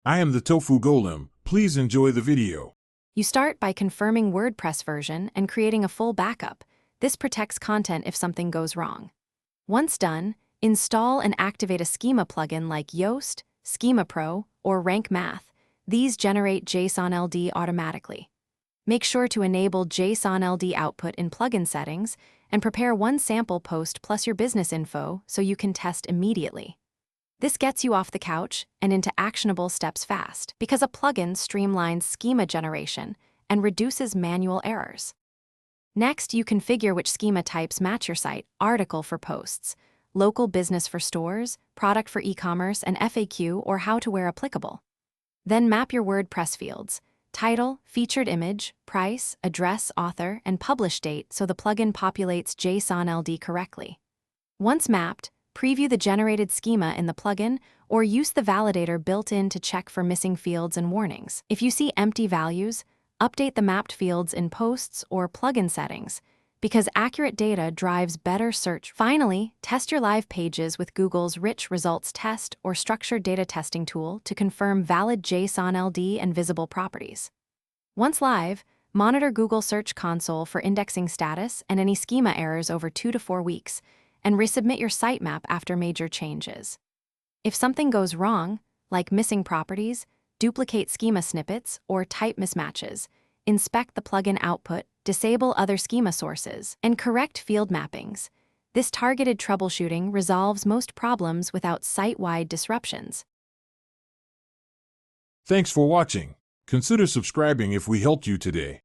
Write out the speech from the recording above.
I am the Tofu Golem. Please enjoy the video. You start by confirming WordPress version and creating a full backup. This protects content if something goes wrong. Once done, install and activate a Schema plugin like Yoast, Schema Pro, or Rank Math. These generate JSON LD automatically. Make sure to enable JSON LD output in plugin settings and prepare one sample post plus your business info so you can test immediately. This gets you off the couch and into actionable steps fast because a plugin streamlines schema generation and reduces manual errors. Next, you configure which schema types match your site: article for posts, local business for stores, product for e-commerce, and FAQ or how to where applicable. Then map your WordPress fields: title, featured image, price, address, author, and publish date so the plugin populates JSON LD correctly. Once mapped, preview the generated schema in the plugin or use the validator built in to check for missing fields and warnings. If you see empty values, update the mapped fields in posts or plugin settings because accurate data drives better search. Finally, test your live pages with Google's Rich Results Test or Structured Data Testing tool to confirm valid JSON LD and visible properties. Once live, monitor Google Search Console for indexing status and any schema errors over 2 to 4 weeks, and resubmit your sitemap after major changes. If something goes wrong, like missing properties, duplicate schema snippets, or type mismatches, inspect the plugin output, disable other schema sources, and correct field mappings. This targeted troubleshooting resolves most problems without site-wide disruptions. Thanks for watching. Consider subscribing if we helped you today.